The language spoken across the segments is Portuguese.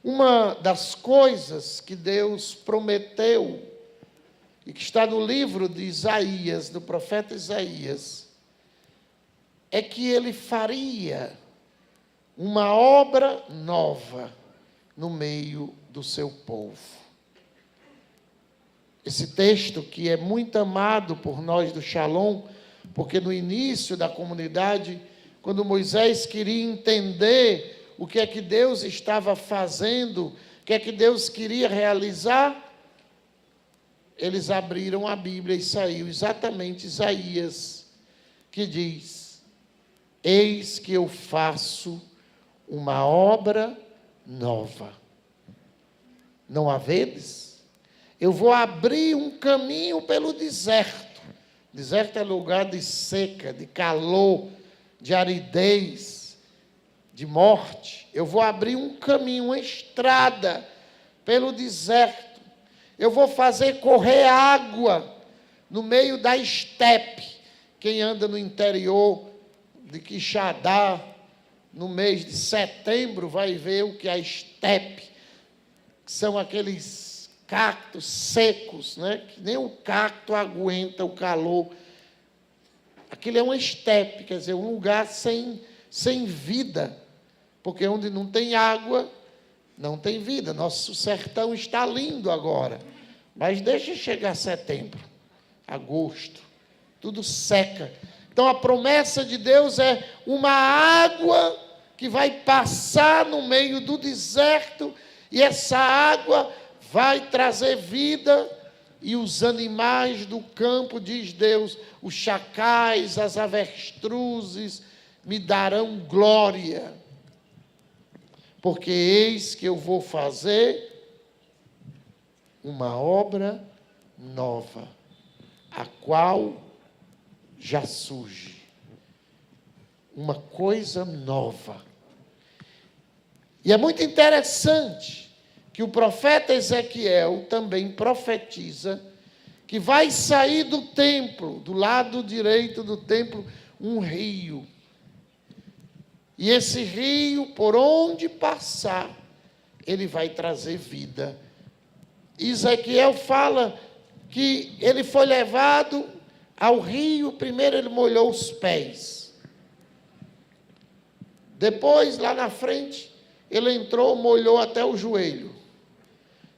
Uma das coisas que Deus prometeu, e que está no livro de Isaías, do profeta Isaías, é que ele faria uma obra nova no meio do seu povo. Esse texto, que é muito amado por nós do Shalom, porque no início da comunidade, quando Moisés queria entender o que é que Deus estava fazendo, o que é que Deus queria realizar, eles abriram a Bíblia e saiu exatamente Isaías, que diz: eis que eu faço uma obra nova. Não a vedes? Eu vou abrir um caminho pelo deserto. Deserto é lugar de seca, de calor, de aridez, de morte. Eu vou abrir um caminho, uma estrada pelo deserto. Eu vou fazer correr água no meio da estepe. Quem anda no interior de Quixadá, no mês de setembro, vai ver o que é a estepe, que são aqueles cactos secos, né? Que nem o cacto aguenta o calor. Aquilo é uma estepe, quer dizer, um lugar sem vida, porque onde não tem água, não tem vida. Nosso sertão está lindo agora, mas deixa chegar setembro, agosto, tudo seca. Então a promessa de Deus é uma água que vai passar no meio do deserto, e essa água vai trazer vida, e os animais do campo, diz Deus, os chacais, as avestruzes, me darão glória, porque eis que eu vou fazer uma obra nova, a qual já surge. Uma coisa nova. E é muito interessante que o profeta Ezequiel também profetiza que vai sair do templo, do lado direito do templo, um rio. E esse rio, por onde passar, ele vai trazer vida. Ezequiel fala que ele foi levado ao rio, primeiro ele molhou os pés. Depois, lá na frente, ele entrou, molhou até o joelho.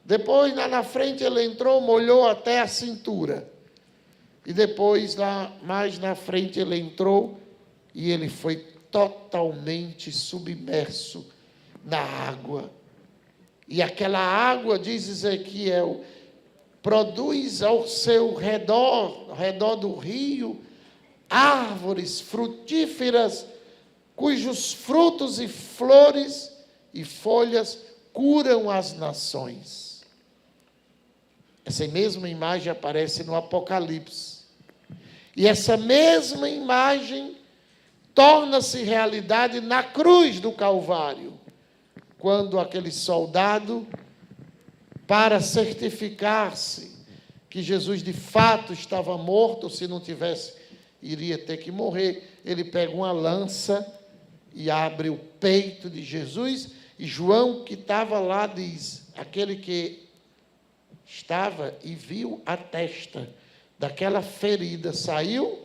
Depois, lá na frente, ele entrou, molhou até a cintura. E depois, lá mais na frente, ele entrou e ele foi totalmente submerso na água. E aquela água, diz Ezequiel, produz ao seu redor, ao redor do rio, árvores frutíferas, cujos frutos e flores e folhas curam as nações. Essa mesma imagem aparece no Apocalipse. E essa mesma imagem torna-se realidade na cruz do Calvário, quando aquele soldado, para certificar-se que Jesus de fato estava morto, se não tivesse, iria ter que morrer, ele pega uma lança e abre o peito de Jesus, e João, que estava lá, diz: aquele que estava e viu a testa daquela ferida, saiu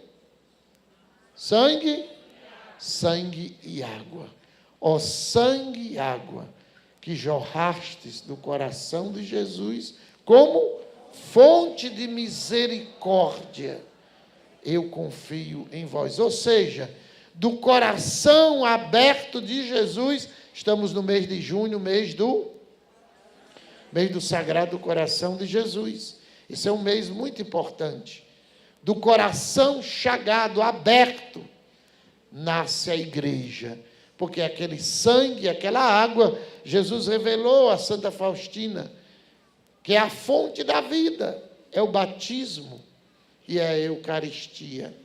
sangue e água. Ó sangue e água que jorrastes do coração de Jesus como fonte de misericórdia, eu confio em vós. Ou seja, do coração aberto de Jesus, estamos no mês de junho, mês do Sagrado Coração de Jesus. Esse é um mês muito importante. Do coração chagado, aberto, nasce a igreja. Porque aquele sangue, aquela água, Jesus revelou a Santa Faustina, que é a fonte da vida, é o batismo e é a Eucaristia.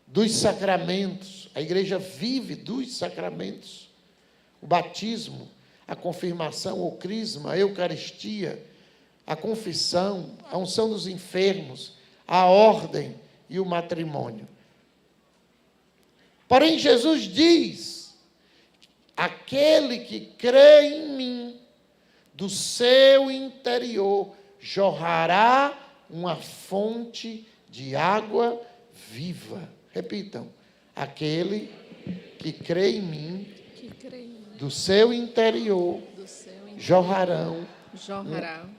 Dos sacramentos, a igreja vive dos sacramentos. O batismo, a confirmação, o crisma, a Eucaristia, a confissão, a unção dos enfermos, a ordem e o matrimônio. Porém, Jesus diz aquele que crê em mim, do seu interior jorrará uma fonte de água viva. Repitam. Aquele que crê em mim, do seu interior jorrará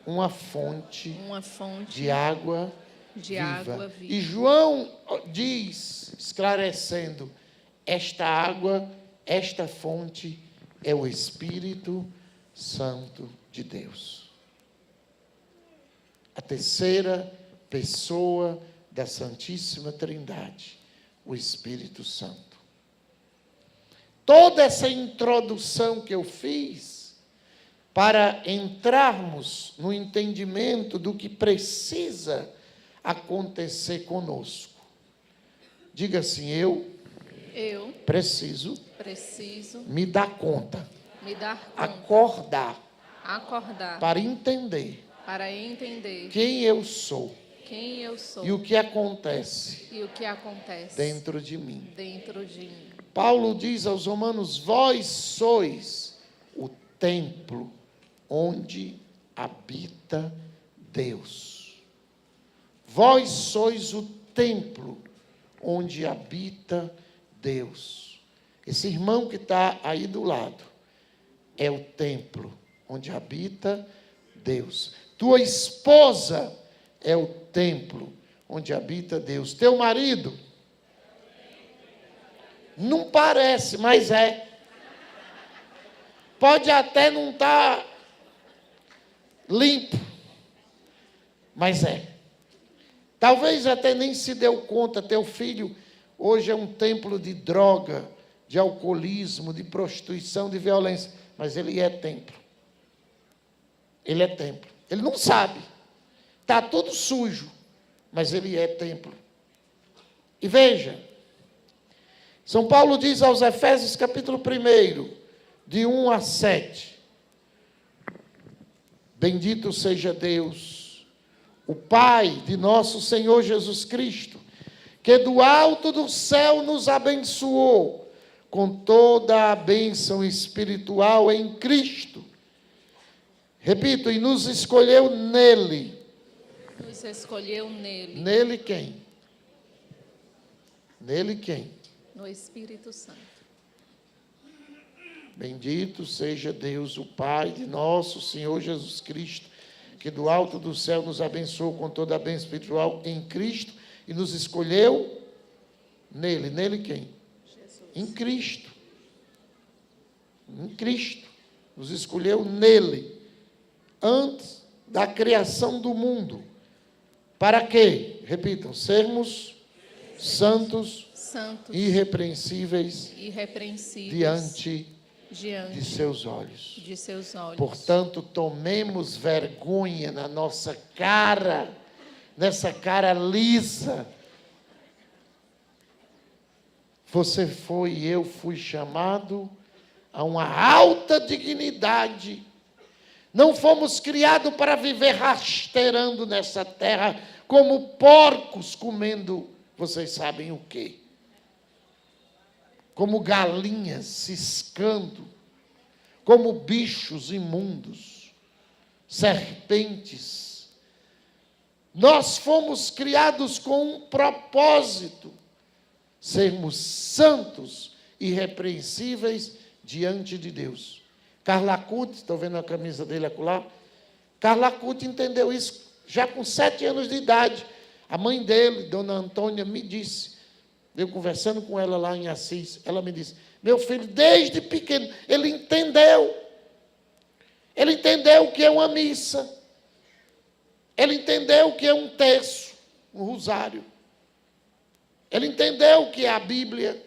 uma fonte de água viva. E João diz, esclarecendo, esta água, esta fonte é o Espírito Santo de Deus. A terceira pessoa da Santíssima Trindade, o Espírito Santo. Toda essa introdução que eu fiz para entrarmos no entendimento do que precisa acontecer conosco. Diga assim, eu preciso me dar conta, acordar para entender quem eu sou e o que acontece dentro de mim. Paulo diz aos Romanos, vós sois o templo onde habita Deus. Vós sois o templo onde habita Deus. Esse irmão que está aí do lado é o templo onde habita Deus. Tua esposa é o templo onde habita Deus. Teu marido, não parece, mas é. Pode até não estar limpo, mas é. Talvez até nem se deu conta, teu filho hoje é um templo de droga, de alcoolismo, de prostituição, de violência, mas ele é templo. Ele é templo. Ele não sabe. Está tudo sujo, mas ele é templo. E veja, São Paulo diz aos Efésios, capítulo 1, de 1 a 7. Bendito seja Deus, o Pai de nosso Senhor Jesus Cristo, que do alto do céu nos abençoou com toda a bênção espiritual em Cristo. Repito, e nos escolheu nele. Nos escolheu nele. Nele quem? Nele quem? No Espírito Santo. Bendito seja Deus, o Pai de nosso Senhor Jesus Cristo, que do alto do céu nos abençoou com toda a bênção espiritual em Cristo e nos escolheu nele. Nele quem? Jesus. Em Cristo. Em Cristo. Nos escolheu nele, antes da criação do mundo. Para quê? Repitam, sermos santos, irrepreensíveis diante de seus olhos. Portanto, tomemos vergonha na nossa cara, nessa cara lisa. Você foi e eu fui chamado a uma alta dignidade. Não fomos criados para viver rasteirando nessa terra como porcos comendo, vocês sabem o quê? Como galinhas ciscando, como bichos imundos, serpentes. Nós fomos criados com um propósito, sermos santos, irrepreensíveis diante de Deus. Carla Cuti, estou vendo a camisa dele acolá. Carla Cuti entendeu isso já com 7 anos de idade. A mãe dele, dona Antônia, me disse, eu conversando com ela lá em Assis, ela me disse, meu filho, desde pequeno, ele entendeu o que é uma missa, ele entendeu o que é um terço, um rosário, ele entendeu o que é a Bíblia,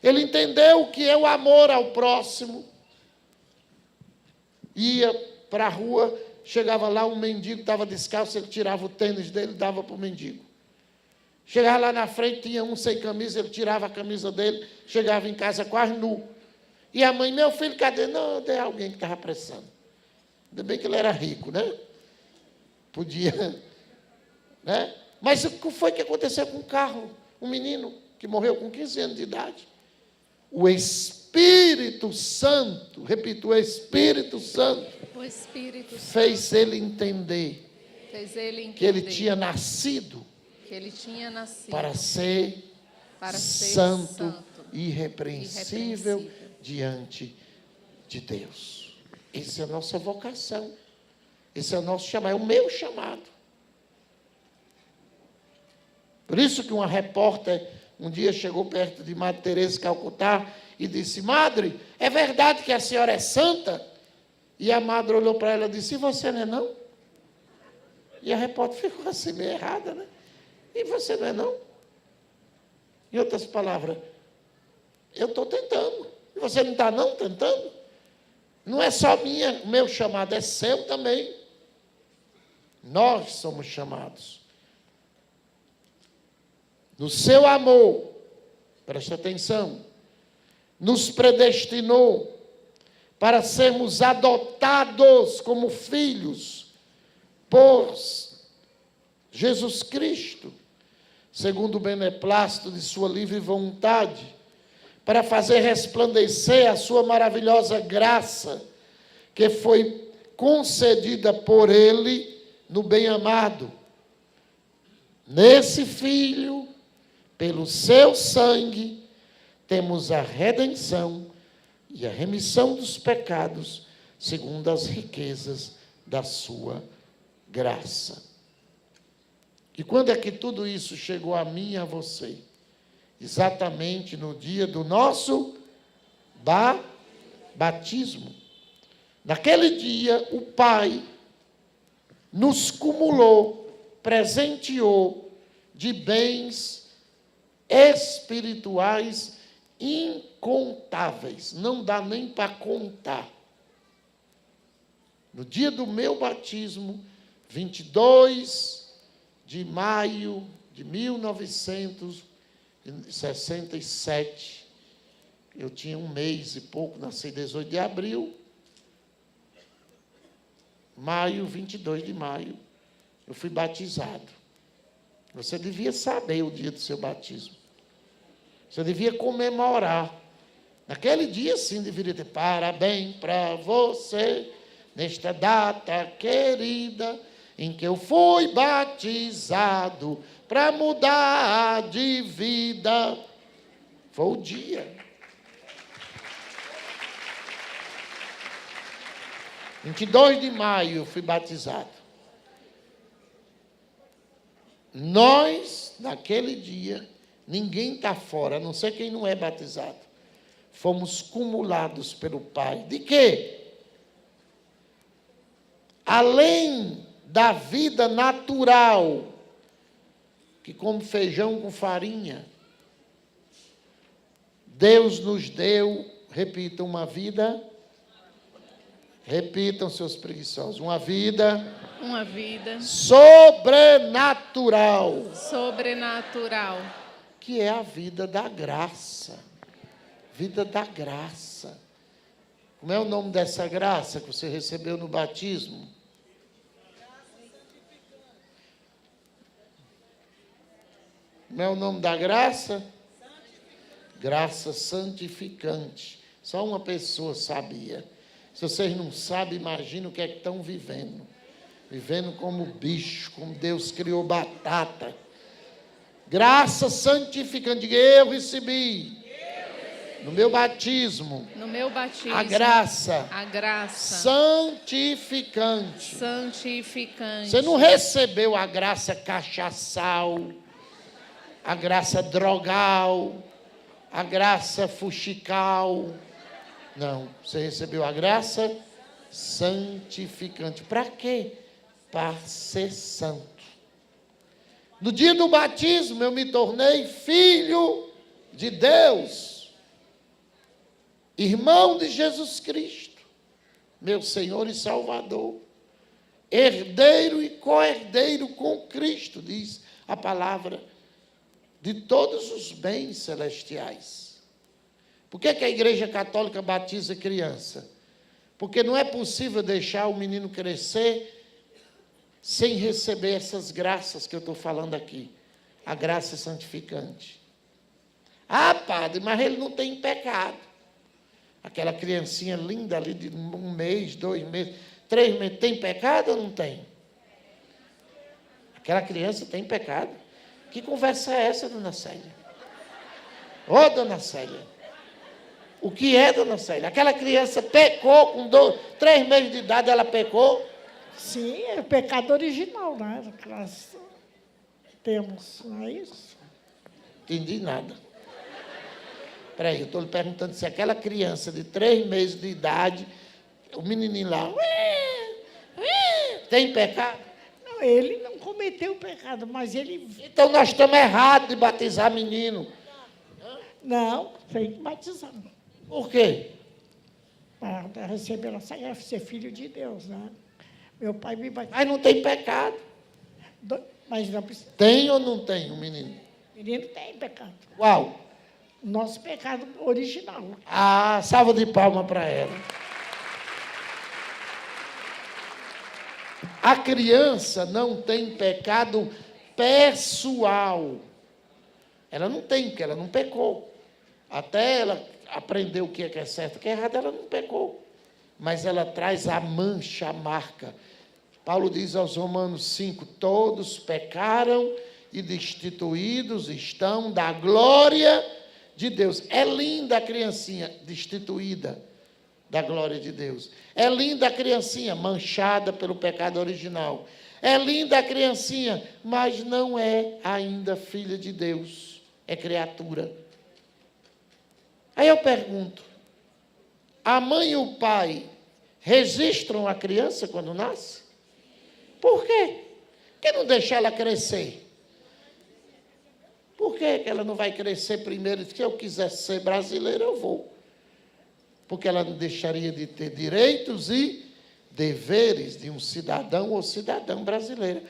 ele entendeu o que é o amor ao próximo. Ia para a rua, chegava lá, um mendigo estava descalço, ele tirava o tênis dele e dava para o mendigo. Chegava lá na frente, tinha um sem camisa, ele tirava a camisa dele, chegava em casa quase nu. E a mãe, meu filho, cadê? Não, tem alguém que estava pressando. Ainda bem que ele era rico, né? Podia, né? Mas o que foi que aconteceu com o Carlos? Um menino que morreu com 15 anos de idade. O Espírito Espírito Santo, repito, o Espírito Santo, O Espírito Santo fez ele entender fez ele entender que ele tinha nascido que ele tinha nascido para ser santo e irrepreensível diante de Deus. Essa é a nossa vocação. Esse é o nosso chamado, é o meu chamado. Por isso que uma repórter um dia chegou perto de Madre Teresa de Calcutá e disse: Madre, é verdade que a senhora é santa? E a madre olhou para ela e disse: e você não é não? E a repórter ficou assim meio errada, né? E você não é não? Em outras palavras, eu estou tentando. E você não está não tentando? Não é só meu chamado, é seu também. Nós somos chamados. No seu amor, preste atenção, nos predestinou para sermos adotados como filhos por Jesus Cristo, segundo o beneplácito de sua livre vontade, para fazer resplandecer a sua maravilhosa graça, que foi concedida por Ele no bem-amado. Nesse Filho, pelo seu sangue, temos a redenção e a remissão dos pecados, segundo as riquezas da sua graça. E quando é que tudo isso chegou a mim e a você? Exatamente no dia do nosso batismo. Naquele dia, o Pai nos cumulou, presenteou de bens espirituais incontáveis. Não dá nem para contar. No dia do meu batismo, 22 de maio de 1967, eu tinha 1 mês e pouco, nasci 18 de abril, 22 de maio, eu fui batizado. Você devia saber o dia do seu batismo. Você devia comemorar. Naquele dia, sim, deveria ter parabéns para você, nesta data querida, em que eu fui batizado para mudar de vida. Foi o dia. 22 de maio eu fui batizado. Nós, naquele dia, ninguém está fora, a não ser quem não é batizado. Fomos cumulados pelo Pai. De quê? Além da vida natural, que come feijão com farinha, Deus nos deu, repitam, uma vida, repitam, seus preguiçosos, uma vida sobrenatural, que é a vida da graça. Vida da graça. Como é o nome dessa graça que você recebeu no batismo? Como é o nome da graça? Graça santificante. Só uma pessoa sabia. Se vocês não sabem, imagina o que é que estão vivendo. Vivendo como bicho, como Deus criou batata. Graça santificante. Eu recebi. No meu batismo. A graça. Santificante. Você não recebeu a graça cachaçal, a graça drogal, a graça fuxical. Não, você recebeu a graça santificante. Para quê? Para ser santo. No dia do batismo eu me tornei filho de Deus, irmão de Jesus Cristo, meu Senhor e Salvador, herdeiro e co-herdeiro com Cristo, diz a palavra, de todos os bens celestiais. Por que a Igreja Católica batiza criança? Porque não é possível deixar o menino crescer sem receber essas graças que eu estou falando aqui. A graça santificante. Ah, padre, mas ele não tem pecado. Aquela criancinha linda ali de 1 mês, 2 meses, 3 meses, tem pecado ou não tem? Aquela criança tem pecado. Que conversa é essa, dona Célia? Ô, dona Célia. O que é, dona Célia? Aquela criança pecou com 3 meses de idade, ela pecou? Sim, é o pecado original, né? Que nós temos, não é isso? Entendi nada. Espera aí, eu estou lhe perguntando se aquela criança de 3 meses de idade, o menininho lá, tem pecado? Não, ele não cometeu o pecado, mas ele... Então nós estamos errados de batizar menino. Não, tem que batizar. Por quê? Para receber essa graça, ser filho de Deus, né? Meu pai me batizou. Mas não tem pecado. Mas não precisa. Tem ou não tem o menino? O menino tem pecado. Qual? Nosso pecado original. Ah, salva de palma para ela. A criança não tem pecado pessoal. Ela não tem, porque ela não pecou. Até ela aprender o que é certo e o que é errado, ela não pecou. Mas ela traz a mancha, a marca. Paulo diz aos Romanos 5, todos pecaram e destituídos estão da glória de Deus. É linda a criancinha destituída da glória de Deus. É linda a criancinha manchada pelo pecado original. É linda a criancinha, mas não é ainda filha de Deus. É criatura. Aí eu pergunto, a mãe e o pai registram a criança quando nasce? Por quê? Por que não deixar ela crescer? Por que ela não vai crescer primeiro? Se eu quiser ser brasileira, eu vou. Porque ela não deixaria de ter direitos e deveres de um cidadão ou cidadã brasileira.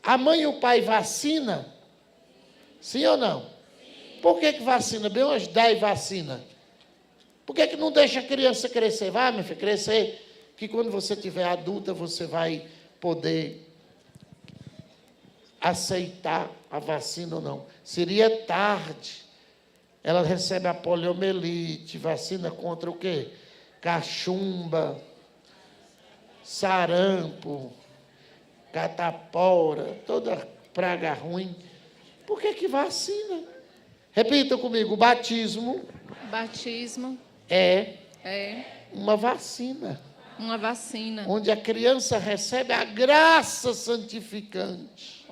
A mãe e o pai vacina? Sim ou não? Por que vacina? Bem umas 10 vacinas. Por que não deixa a criança crescer? Vai, meu filho, crescer, que quando você tiver adulta, você vai poder aceitar a vacina ou não. Seria tarde. Ela recebe a poliomielite, vacina contra o quê? Cachumba, sarampo, catapora, toda praga ruim. Por que vacina? Repita comigo, o batismo é uma vacina. Uma vacina. Onde a criança recebe a graça santificante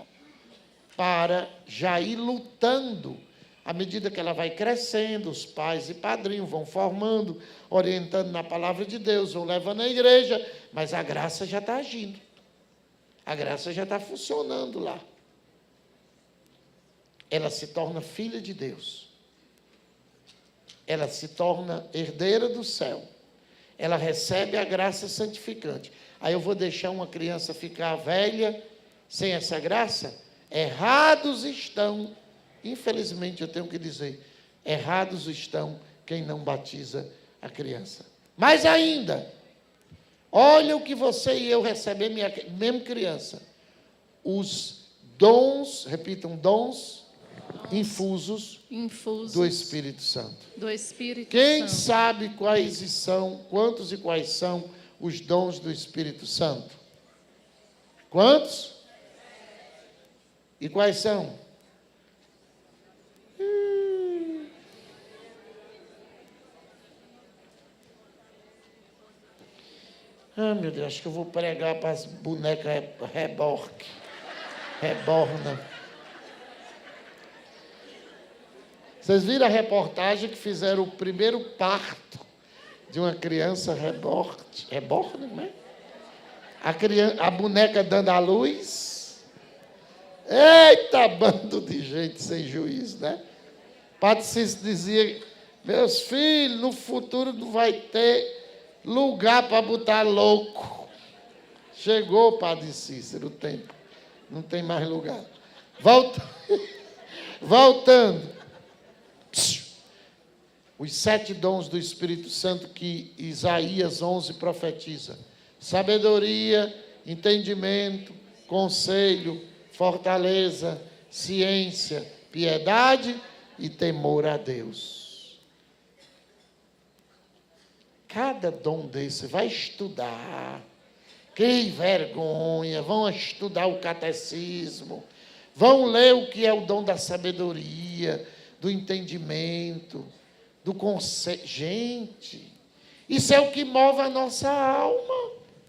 para já ir lutando. À medida que ela vai crescendo, os pais e padrinhos vão formando, orientando na palavra de Deus, vão levando à igreja, mas a graça já está agindo. A graça já está funcionando lá. Ela se torna filha de Deus. Ela se torna herdeira do céu. Ela recebe a graça santificante. Aí eu vou deixar uma criança ficar velha sem essa graça? Errados estão, infelizmente eu tenho que dizer, errados estão quem não batiza a criança. Mais ainda, olha o que você e eu recebemos, mesmo criança. Os dons, repitam, dons infusos do Espírito Santo. Do Espírito Quem Santo. sabe quais são, quantos e quais são os dons do Espírito Santo? Quantos? E quais são? Ah, meu Deus, acho que eu vou pregar para as bonecas reborna. Vocês viram a reportagem que fizeram o primeiro parto de uma criança reborn, não é? A boneca dando à luz. Eita, bando de gente sem juízo, né? Padre Cícero dizia, meus filhos, no futuro não vai ter lugar para botar louco. Chegou, Padre Cícero, o tempo. Não tem mais lugar. Voltando. Os 7 dons do Espírito Santo que Isaías 11 profetiza. Sabedoria, entendimento, conselho, fortaleza, ciência, piedade e temor a Deus. cada dom desse, vai estudar. Que vergonha, vão estudar o catecismo, vão ler o que é o dom da sabedoria, do entendimento, do conselho. Gente, isso é o que move a nossa alma.